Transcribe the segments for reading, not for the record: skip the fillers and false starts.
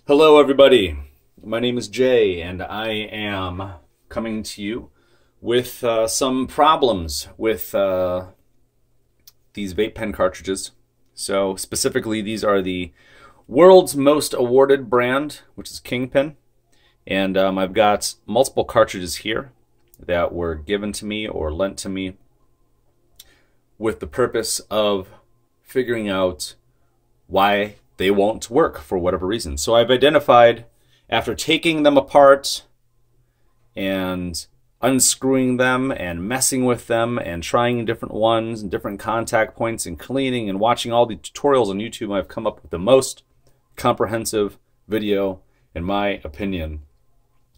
Hello everybody, my name is Jay and I am coming to you with some problems with these vape pen cartridges. So specifically these are the world's most awarded brand, which is Kingpen, and I've got multiple cartridges here that were given to me or lent to me with the purpose of figuring out why they won't work for whatever reason. So I've identified, after taking them apart and unscrewing them and messing with them and trying different ones and different contact points and cleaning and watching all the tutorials on YouTube, I've come up with the most comprehensive video, in my opinion,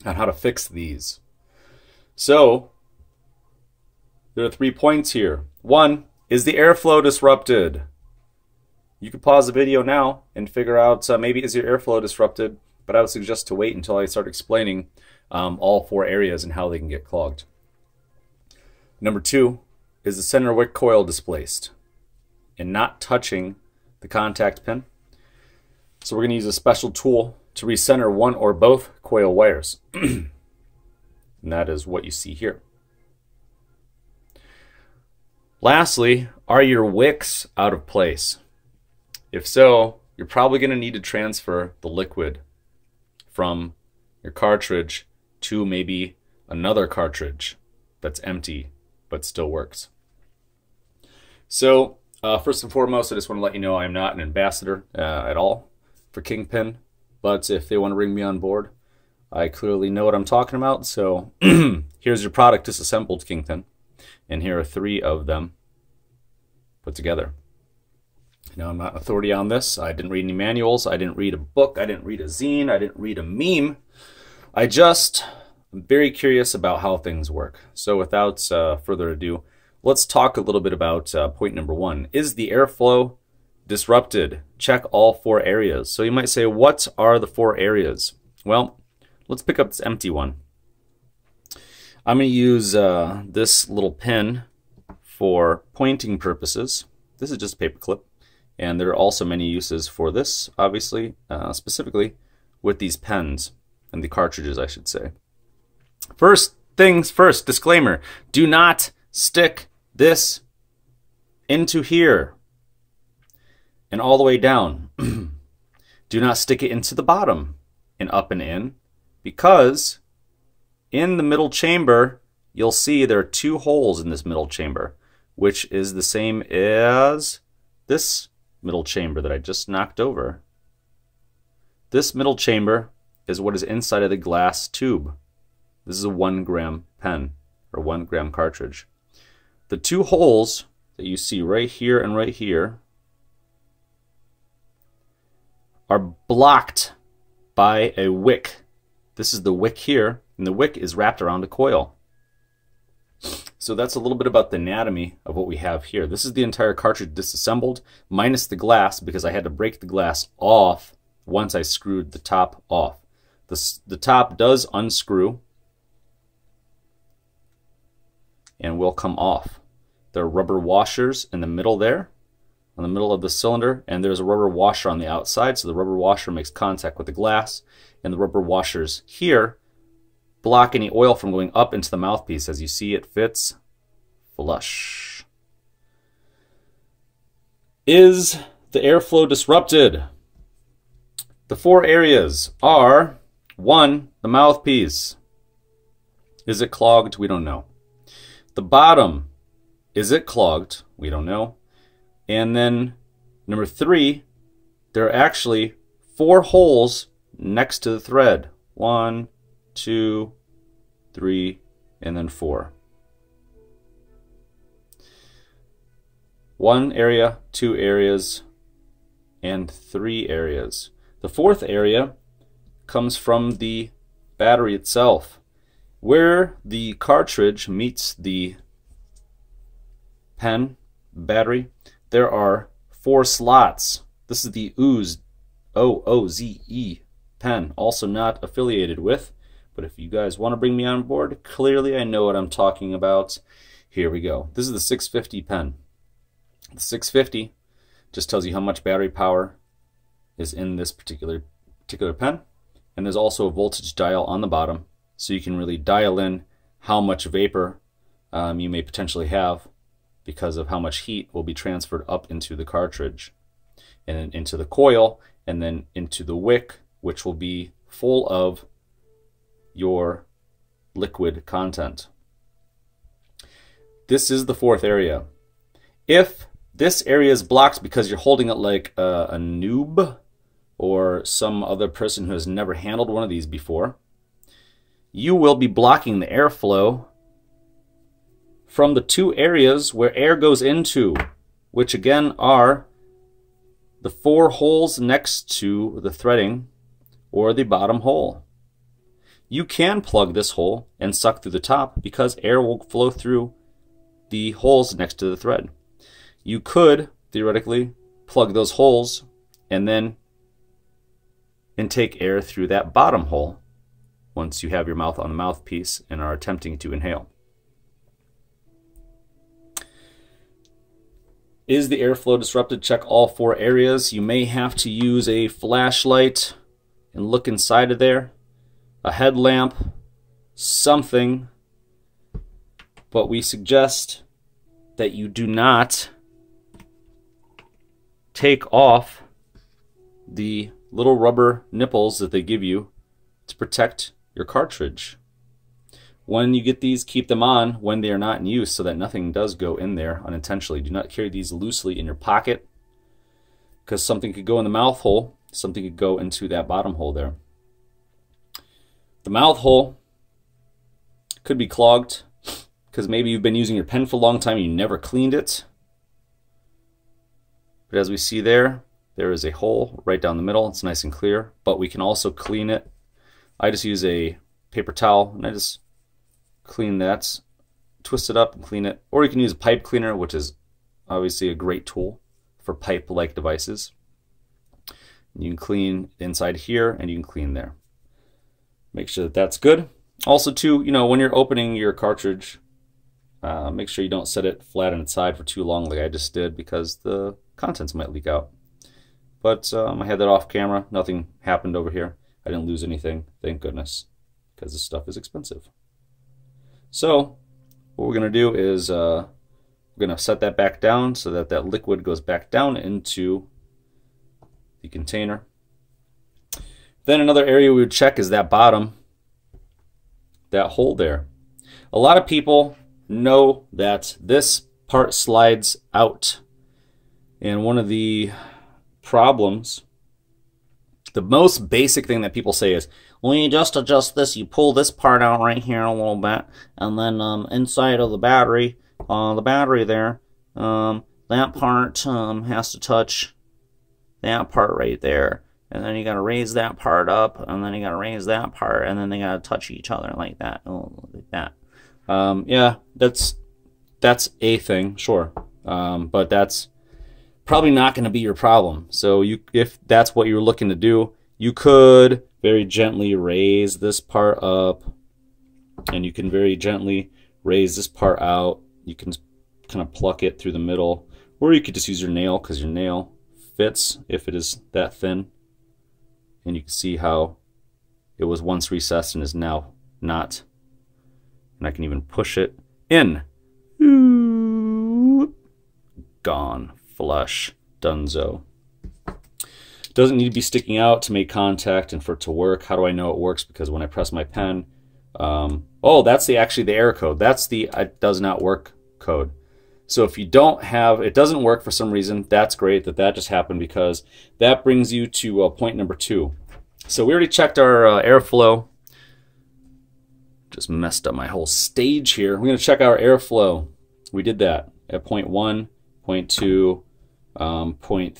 on how to fix these. So there are 3 points here. 1, is the airflow disrupted? You can pause the video now and figure out maybe is your airflow disrupted, but I would suggest to wait until I start explaining all 4 areas and how they can get clogged. Number 2, is the center wick coil displaced and not touching the contact pin? So we're going to use a special tool to recenter one or both coil wires. And that is what you see here. Lastly, are your wicks out of place? If so, you're probably going to need to transfer the liquid from your cartridge to maybe another cartridge that's empty but still works. So first and foremost, I just want to let you know I'm not an ambassador at all for Kingpen, but if they want to bring me on board, I clearly know what I'm talking about. So here's your product disassembled Kingpen, and here are 3 of them put together. Now, I'm not an authority on this. I didn't read any manuals. I didn't read a book. I didn't read a zine. I didn't read a meme. I'm very curious about how things work. So without further ado, let's talk a little bit about point number 1. Is the airflow disrupted? Check all 4 areas. So you might say, what are the 4 areas? Well, let's pick up this empty one. I'm going to use this little pen for pointing purposes. This is just a paper clip. And there are also many uses for this, obviously, specifically with these pens and the cartridges, I should say. First things first, disclaimer, do not stick this into here and all the way down. Do not stick it into the bottom and up and in, because in the middle chamber, you'll see there are 2 holes in this middle chamber, which is the same as this middle chamber that I just knocked over. This middle chamber is what is inside of the glass tube. This is a 1-gram pen or 1-gram cartridge. The 2 holes that you see right here and right here are blocked by a wick. This is the wick here, and the wick is wrapped around a coil. So that's a little bit about the anatomy of what we have here. This is the entire cartridge disassembled, minus the glass, because I had to break the glass off once I screwed the top off. The top does unscrew and will come off. There are rubber washers in the middle there, in the middle of the cylinder, and there's a rubber washer on the outside, so the rubber washer makes contact with the glass, and the rubber washers here block any oil from going up into the mouthpiece. As you see, it fits flush. Is the airflow disrupted? The 4 areas are: 1, the mouthpiece. Is it clogged? We don't know. The bottom, is it clogged? We don't know. And then number 3, there are actually 4 holes next to the thread. 1, 2, 3, and then 4. 1 area, 2 areas, and 3 areas. The 4th area comes from the battery itself. Where the cartridge meets the pen battery, there are 4 slots. This is the OOZE, OOZE pen, also not affiliated with. But if you guys want to bring me on board, clearly I know what I'm talking about. Here we go. This is the 650 pen. The 650 just tells you how much battery power is in this particular particular pen. And there's also a voltage dial on the bottom, so you can really dial in how much vapor you may potentially have because of how much heat will be transferred up into the cartridge and then into the coil and then into the wick, which will be full of your liquid content. This is the fourth area. If this area is blocked because you're holding it like a noob or some other person who has never handled one of these before, you will be blocking the airflow from the two areas where air goes into, which again are the 4 holes next to the threading or the bottom hole. You can plug this hole and suck through the top because air will flow through the holes next to the thread. You could theoretically plug those holes and then intake air through that bottom hole once you have your mouth on the mouthpiece and are attempting to inhale. Is the airflow disrupted? Check all 4 areas. You may have to use a flashlight and look inside of there, a headlamp, something, but we suggest that you do not take off the little rubber nipples that they give you to protect your cartridge. When you get these, keep them on when they are not in use so that nothing does go in there unintentionally. Do not carry these loosely in your pocket because something could go in the mouth hole, something could go into that bottom hole there. The mouth hole could be clogged because maybe you've been using your pen for a long time and you never cleaned it. But as we see there, there is a hole right down the middle. It's nice and clear, but we can also clean it. I just use a paper towel and I just clean that, twist it up and clean it. Or you can use a pipe cleaner, which is obviously a great tool for pipe-like devices. You can clean inside here and you can clean there. Make sure that that's good. Also too, when you're opening your cartridge, make sure you don't set it flat on its side for too long like I just did because the contents might leak out. But I had that off camera. Nothing happened over here. I didn't lose anything, thank goodness, because this stuff is expensive. So what we're going to do is we're going to set that back down so that that liquid goes back down into the container. Then another area we would check is that bottom, that hole there. A lot of people know that this part slides out. And one of the problems, the most basic thing that people say is, well, you just adjust this, you pull this part out right here a little bit, and then inside of the battery there, that part has to touch that part right there. And then you got to raise that part up, and then you got to raise that part, and then they got to touch each other like that. Oh, like that. Yeah, that's a thing, sure. But that's probably not going to be your problem. So if that's what you're looking to do, you could very gently raise this part up, and you can very gently raise this part out. You can kind of pluck it through the middle, or you could just use your nail because your nail fits if it is that thin. And you can see how it was once recessed and is now not. And I can even push it in. Gone. Flush. Dunzo. Doesn't need to be sticking out to make contact and for it to work. How do I know it works? Because when I press my pen, oh, that's actually the error code. That's the it does not work code. So if you don't have, it doesn't work for some reason, that's great that just happened because that brings you to point number 2. So we already checked our airflow. Just messed up my whole stage here. We're going to check our airflow. We did that at point 1, point 2, point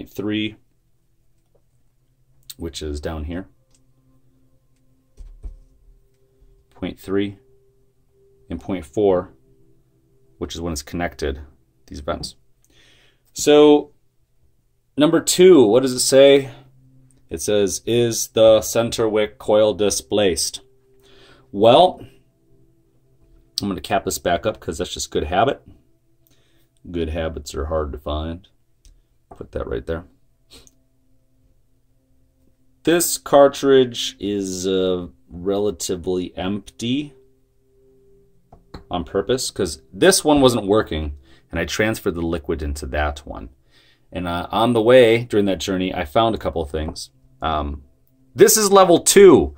3, which is down here. Point 3. And point 4, which is when it's connected, these vents. So number 2, what does it say? It says, is the center wick coil displaced? Well, I'm going to cap this back up because that's just good habit. Good habits are hard to find. Put that right there. This cartridge is relatively empty on purpose because this one wasn't working, and I transferred the liquid into that one. And on the way during that journey, I found a couple of things. This is level 2.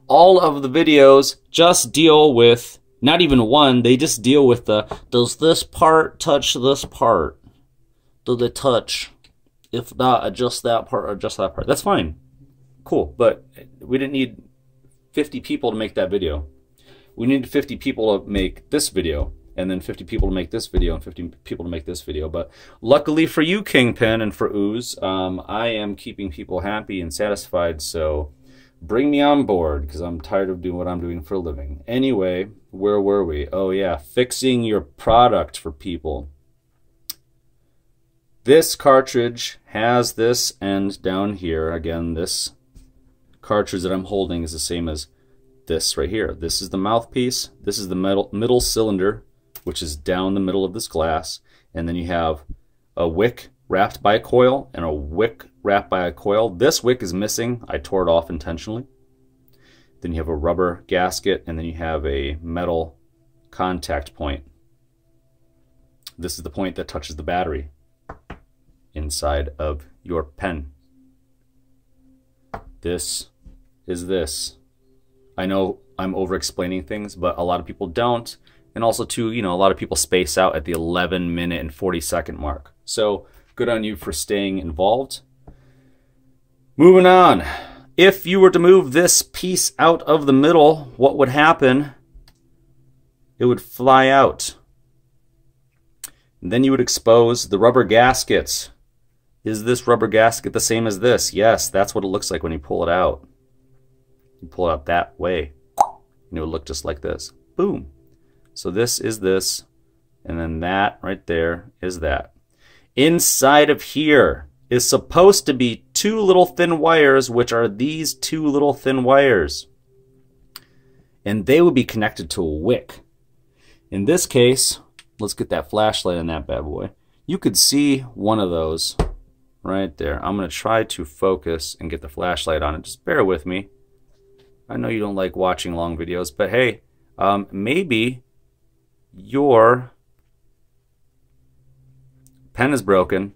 All of the videos just deal with, not even one, they just deal with the, does this part touch this part? Do they touch? If not, adjust that part or adjust that part. That's fine. Cool. But we didn't need 50 people to make that video. We needed 50 people to make this video, and then 50 people to make this video, and 50 people to make this video. But luckily for you, Kingpen, and for Ooze, I am keeping people happy and satisfied, so bring me on board, because I'm tired of doing what I'm doing for a living. Anyway, where were we? Oh yeah, fixing your product for people. This cartridge has this end down here. Again, this cartridge that I'm holding is the same as this right here. This is the mouthpiece. This is the middle cylinder, which is down the middle of this glass. And then you have a wick wrapped by a coil and a wick wrapped by a coil. This wick is missing. I tore it off intentionally. Then you have a rubber gasket, and then you have a metal contact point. This is the point that touches the battery inside of your pen. This is this. I know I'm over explaining things, but a lot of people don't. And also too, you know, a lot of people space out at the 11-minute and 40-second mark. So good on you for staying involved. Moving on. If you were to move this piece out of the middle, what would happen? It would fly out. And then you would expose the rubber gaskets. Is this rubber gasket the same as this? Yes, that's what it looks like when you pull it out. You pull it out that way, and it would look just like this. Boom. So this is this, and then that right there is that. Inside of here is supposed to be 2 little thin wires, which are these 2 little thin wires. And they would be connected to a wick. In this case, let's get that flashlight on that bad boy. You could see one of those right there. I'm going to try to focus and get the flashlight on it. Just bear with me. I know you don't like watching long videos, but hey, maybe your pen is broken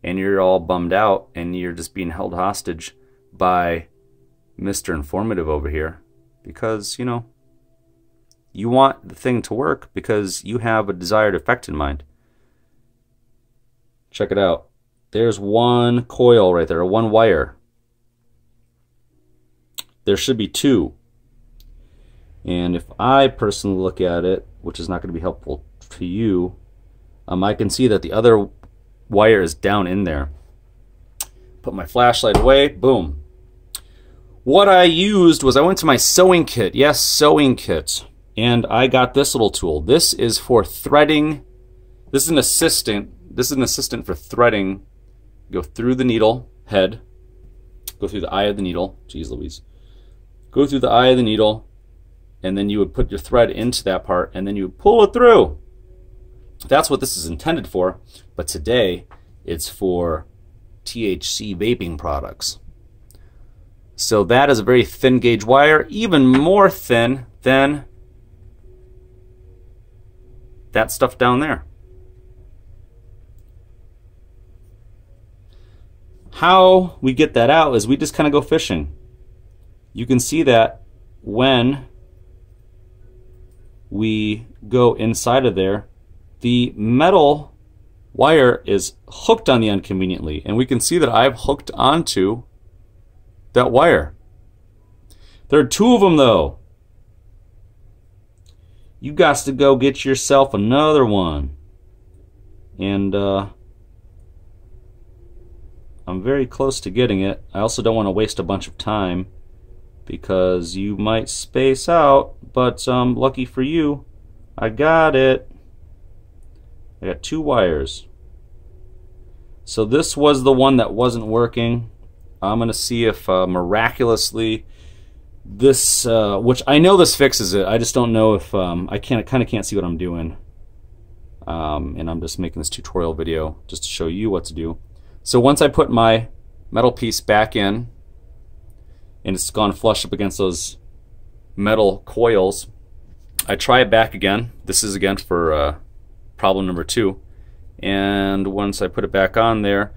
and you're all bummed out and you're just being held hostage by Mr. Informative over here because, you know, you want the thing to work because you have a desired effect in mind. Check it out. There's one coil right there, one wire. There should be 2. And if I personally look at it, which is not going to be helpful to you, I can see that the other wire is down in there. Put my flashlight away, boom. What I used was I went to my sewing kit. Yes, sewing kit. And I got this little tool. This is for threading. This is an assistant. This is an assistant for threading. Go through the needle head. Go through the eye of the needle. Jeez Louise. Go through the eye of the needle, and then you would put your thread into that part, and then you would pull it through. That's what this is intended for, but today it's for THC vaping products. So that is a very thin gauge wire, even more thin than that stuff down there. How we get that out is we just kind of go fishing. You can see that when we go inside of there, the metal wire is hooked on the end conveniently, and we can see that I've hooked onto that wire. There are 2 of them though. You got to go get yourself another one. And I'm very close to getting it. I also don't want to waste a bunch of time because you might space out, but lucky for you, I got it. I got 2 wires. So this was the one that wasn't working. I'm going to see if miraculously this, which I know this fixes it, I just don't know if, I kind of can't see what I'm doing. And I'm just making this tutorial video just to show you what to do. So once I put my metal piece back in, and it's gone flush up against those metal coils. I try it back again. This is again for problem number 2. And once I put it back on there,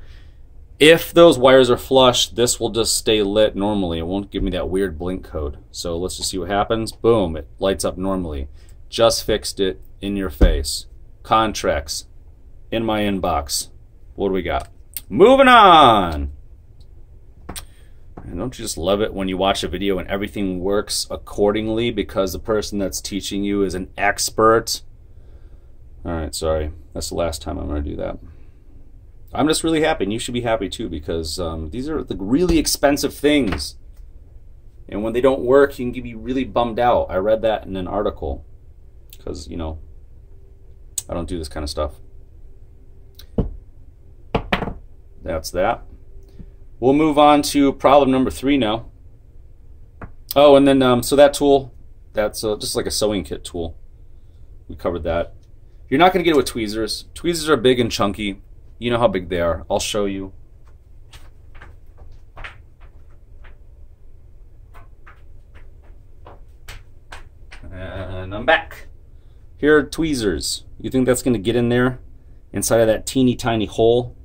if those wires are flush, this will just stay lit normally. It won't give me that weird blink code. So let's just see what happens. Boom, it lights up normally. Just fixed it in your face. Contracts in my inbox. What do we got? Moving on. And don't you just love it when you watch a video and everything works accordingly because the person that's teaching you is an expert? Alright, sorry. That's the last time I'm going to do that. I'm just really happy, and you should be happy too, because these are the really expensive things. And when they don't work, you can be really bummed out. I read that in an article. Because, you know, I don't do this kind of stuff. That's that. We'll move on to problem number 3 now. Oh, and then, so that tool, that's just like a sewing kit tool. We covered that. You're not going to get it with tweezers. Tweezers are big and chunky. You know how big they are. I'll show you. And I'm back. Here are tweezers. You think that's going to get in there inside of that teeny tiny hole?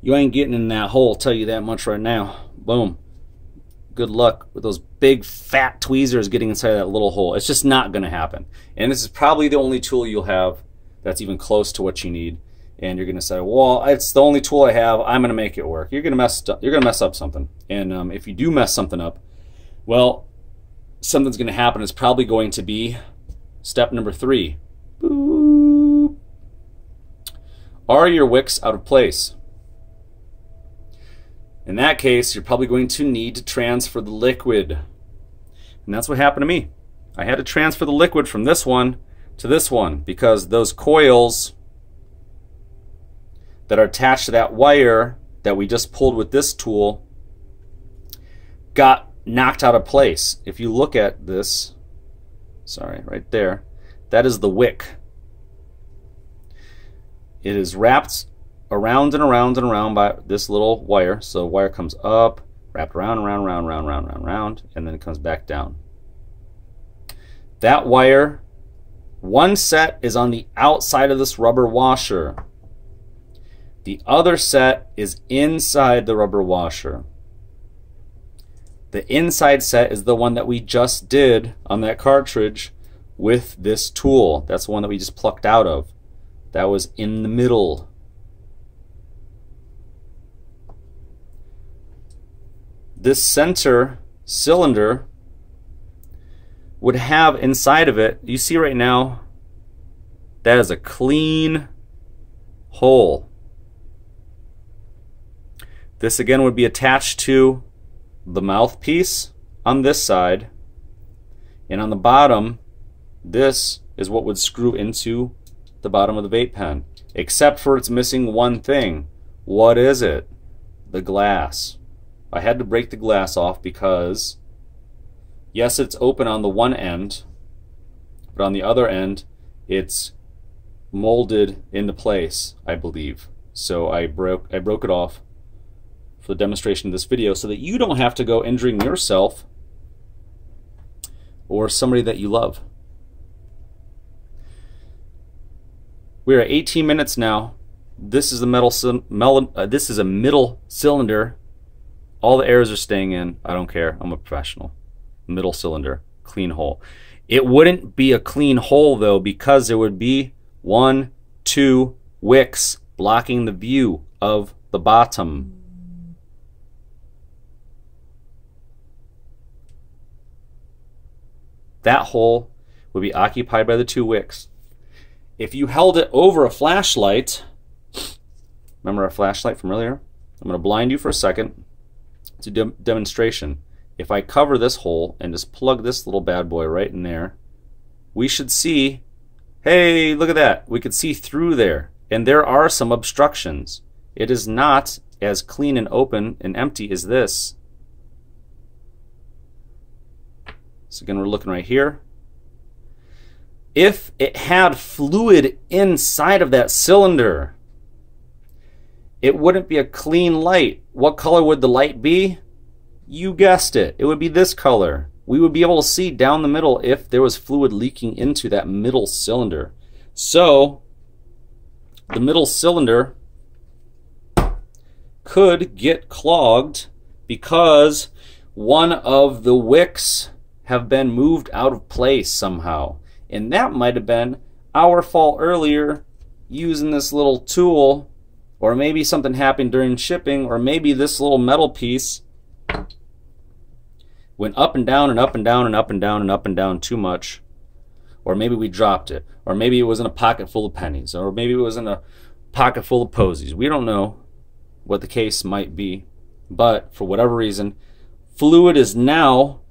You ain't getting in that hole, I'll tell you that much right now. Boom. Good luck with those big fat tweezers getting inside that little hole. It's just not going to happen. And this is probably the only tool you'll have that's even close to what you need. And you're going to say, well, it's the only tool I have. I'm going to make it work. You're going to mess up something. And if you do mess something up, well, something's going to happen. It's probably going to be step number 3. Boop. Are your wicks out of place? In that case, you're probably going to need to transfer the liquid. And that's what happened to me. I had to transfer the liquid from this one to this one because those coils that are attached to that wire that we just pulled with this tool got knocked out of place. If you look at this, sorry, right there, that is the wick. It is wrapped around and around and around by this little wire. So the wire comes up, wrapped around, around, and then it comes back down. That wire, one set is on the outside of this rubber washer. The other set is inside the rubber washer. The inside set is the one that we just did on that cartridge with this tool. That's the one that we just plucked out of. That was in the middle. This center cylinder would have inside of it, you see right now, that is a clean hole. This again would be attached to the mouthpiece on this side, and on the bottom, this is what would screw into the bottom of the vape pen, except for it's missing one thing. What is it? The glass. I had to break the glass off because, yes, it's open on the one end, but on the other end, it's molded into place, I believe. So I broke it off for the demonstration of this video so that you don't have to go injuring yourself or somebody that you love. We're at 18 minutes now. This is the this is a middle cylinder. All the airs are staying in. I don't care. I'm a professional. Middle cylinder, clean hole. It wouldn't be a clean hole though, because there would be 1, 2 wicks blocking the view of the bottom. That hole would be occupied by the 2 wicks. If you held it over a flashlight, remember our flashlight from earlier? I'm going to blind you for a second to demonstration. If I cover this hole and just plug this little bad boy right in there, we should see, hey, look at that. We could see through there. And there are some obstructions. It is not as clean and open and empty as this. So again, we're looking right here. If it had fluid inside of that cylinder, it wouldn't be a clean light. What color would the light be? You guessed it, it would be this color. We would be able to see down the middle if there was fluid leaking into that middle cylinder. So the middle cylinder could get clogged because one of the wicks have been moved out of place somehow. And that might have been our fault earlier using this little tool, or maybe something happened during shipping, or maybe this little metal piece went up and down and up and down and up and down and up and down too much. Or maybe we dropped it. Or maybe it was in a pocket full of pennies. Or maybe it was in a pocket full of posies. We don't know what the case might be. But for whatever reason, fluid is now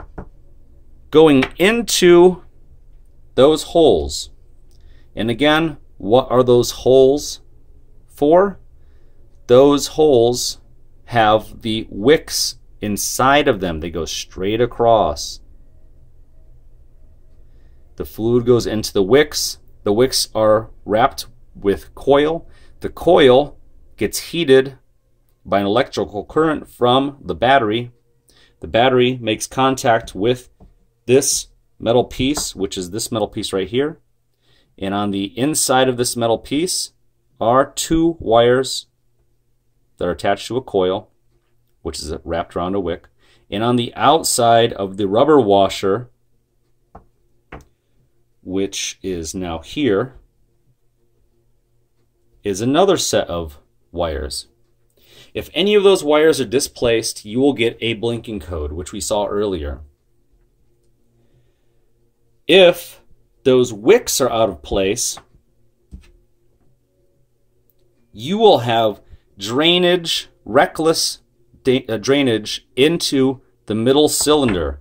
going into those holes. And again, what are those holes for? Those holes have the wicks inside of them. They go straight across. The fluid goes into the wicks. The wicks are wrapped with coil. The coil gets heated by an electrical current from the battery. The battery makes contact with this metal piece, which is this metal piece right here. And on the inside of this metal piece are two wires that are attached to a coil, which is wrapped around a wick. And on the outside of the rubber washer, which is now here, is another set of wires. If any of those wires are displaced, you will get a blinking code, which we saw earlier. If those wicks are out of place, you will have drainage, reckless drainage into the middle cylinder.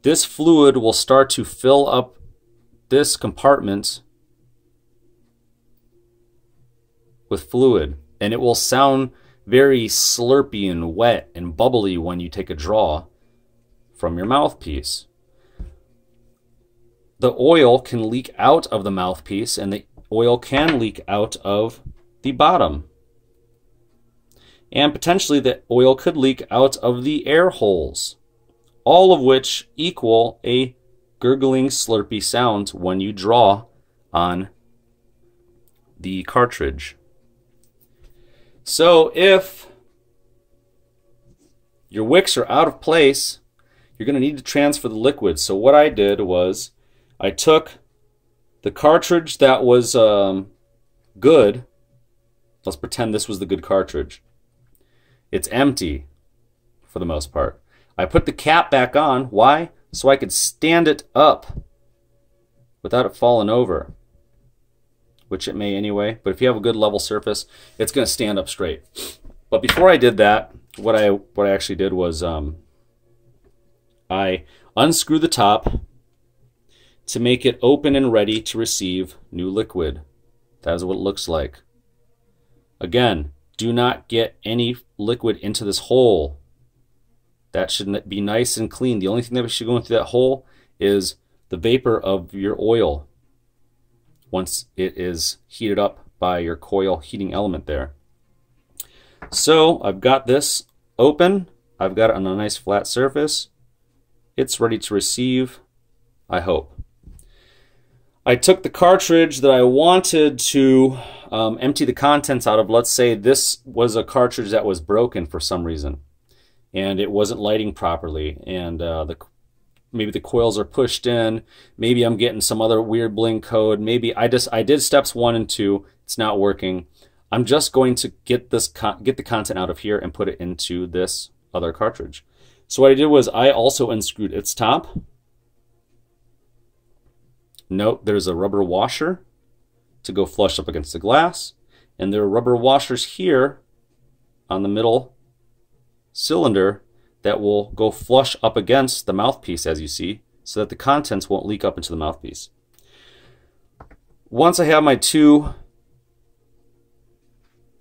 This fluid will start to fill up this compartment with fluid, and it will sound very slurpy and wet and bubbly when you take a draw from your mouthpiece. The oil can leak out of the mouthpiece, and the oil can leak out of the bottom. And potentially the oil could leak out of the air holes, all of which equal a gurgling, slurpy sound when you draw on the cartridge. So if your wicks are out of place, you're going to need to transfer the liquid. So what I did was I took the cartridge that was good. Let's pretend this was the good cartridge. It's empty for the most part. I put the cap back on. Why? So I could stand it up without it falling over, which it may anyway. But if you have a good level surface, it's going to stand up straight. But before I did that, what I actually did was I unscrewed the top to make it open and ready to receive new liquid. That is what it looks like. Again, do not get any liquid into this hole. That should be nice and clean. The only thing that should go into that hole is the vapor of your oil once it is heated up by your coil heating element there. So I've got this open. I've got it on a nice flat surface. It's ready to receive, I hope. I took the cartridge that I wanted to empty the contents out of. Let's say this was a cartridge that was broken for some reason and it wasn't lighting properly, and maybe the coils are pushed in, maybe I'm getting some other weird blink code, maybe I did steps 1 and 2, it's not working. I'm just going to get the content out of here and put it into this other cartridge. So what I did was I also unscrewed its top. Note there's a rubber washer to go flush up against the glass, and there are rubber washers here on the middle cylinder that will go flush up against the mouthpiece, as you see, so that the contents won't leak up into the mouthpiece. Once I have my two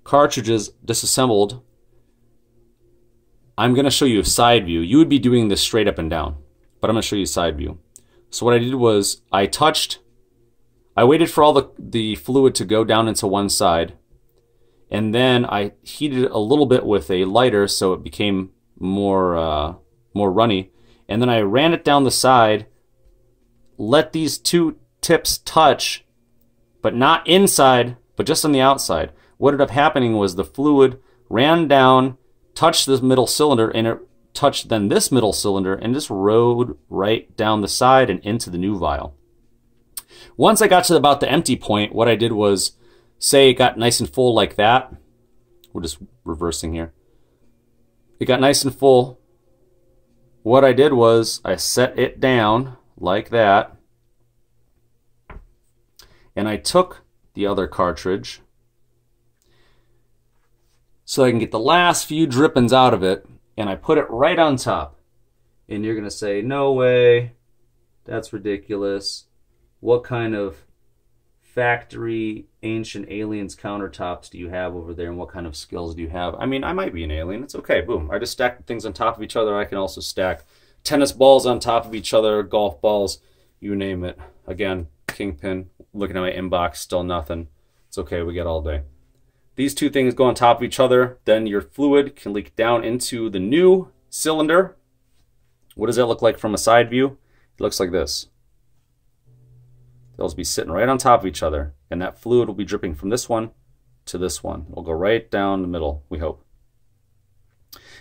cartridges disassembled, I'm going to show you a side view. You would be doing this straight up and down, but I'm going to show you a side view. So what I did was I waited for all the fluid to go down into one side, and then I heated it a little bit with a lighter so it became more runny. And then I ran it down the side, let these two tips touch, but not inside, but just on the outside. What ended up happening was the fluid ran down, touched this middle cylinder, and it touched then this middle cylinder, and just rode right down the side and into the new vial. Once I got to about the empty point, what I did was, say it got nice and full like that. We're just reversing here. It got nice and full. What I did was I set it down like that, and I took the other cartridge so I can get the last few drippings out of it, and I put it right on top. And you're gonna say, no way, that's ridiculous. What kind of factory ancient aliens countertops do you have over there, and what kind of skills do you have? I mean, I might be an alien, it's okay, boom. I just stacked things on top of each other. I can also stack tennis balls on top of each other, golf balls, you name it. Again, Kingpen, looking at my inbox, still nothing. It's okay, we get all day. These two things go on top of each other, then your fluid can leak down into the new cylinder. What does that look like from a side view? It looks like this. They'll be sitting right on top of each other, and that fluid will be dripping from this one to this one. It'll go right down the middle, we hope.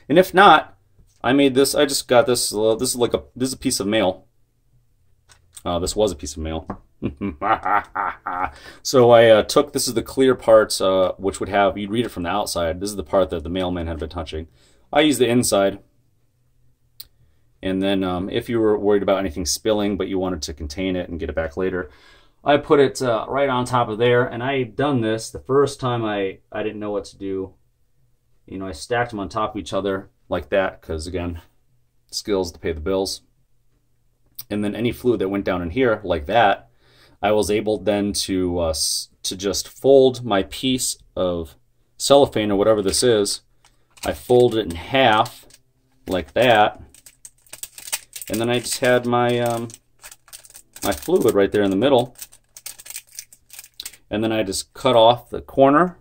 And if not, I made this, I just got this, this is a piece of mail. This was a piece of mail. So I took, this is the clear parts, which would have, you'd read it from the outside. This is the part that the mailman had been touching. I used the inside. And then if you were worried about anything spilling, but you wanted to contain it and get it back later, I put it right on top of there. And I had done this the first time I didn't know what to do. You know, I stacked them on top of each other like that, because again, skills to pay the bills. And then any fluid that went down in here like that, I was able then to just fold my piece of cellophane or whatever this is. I folded it in half like that. And then I just had my my fluid right there in the middle. And then I just cut off the corner.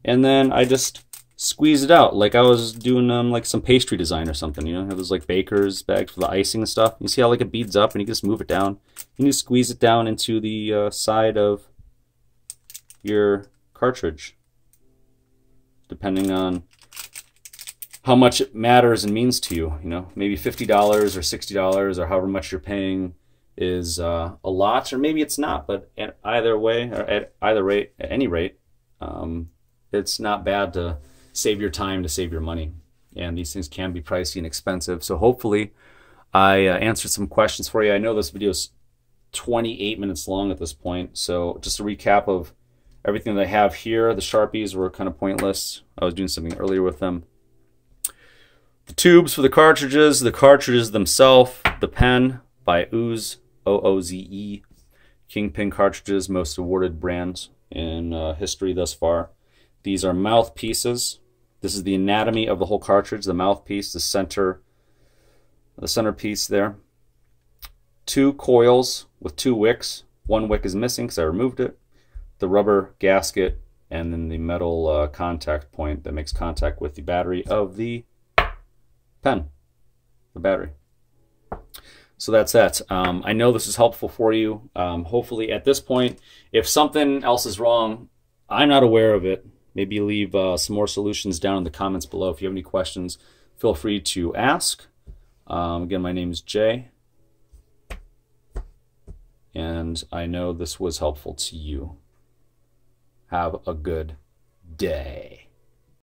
And then I just squeeze it out like I was doing like some pastry design or something. You know, have those like baker's bags for the icing and stuff. You see how like it beads up, and you can just move it down. And you squeeze it down into the side of your cartridge, depending on how much it matters and means to you. You know, maybe $50 or $60 or however much you're paying is a lot, or maybe it's not. But at either way, or at either rate, at any rate, it's not bad to save your time, to save your money. And these things can be pricey and expensive. So hopefully I answered some questions for you. I know this video is 28 minutes long at this point. So just a recap of everything that I have here. The Sharpies were kind of pointless. I was doing something earlier with them. The tubes for the cartridges themselves, the pen by Ooze, O-O-Z-E, Kingpen cartridges, most awarded brands in history thus far. These are mouthpieces. This is the anatomy of the whole cartridge, the mouthpiece, the centerpiece there. 2 coils with 2 wicks. 1 wick is missing because I removed it. The rubber gasket, and then the metal contact point that makes contact with the battery of the pen, the battery. So that's that. I know this is helpful for you. Hopefully at this point, if something else is wrong, I'm not aware of it. Maybe leave some more solutions down in the comments below. If you have any questions, feel free to ask. Again, my name is Jay, and I know this was helpful to you. Have a good day.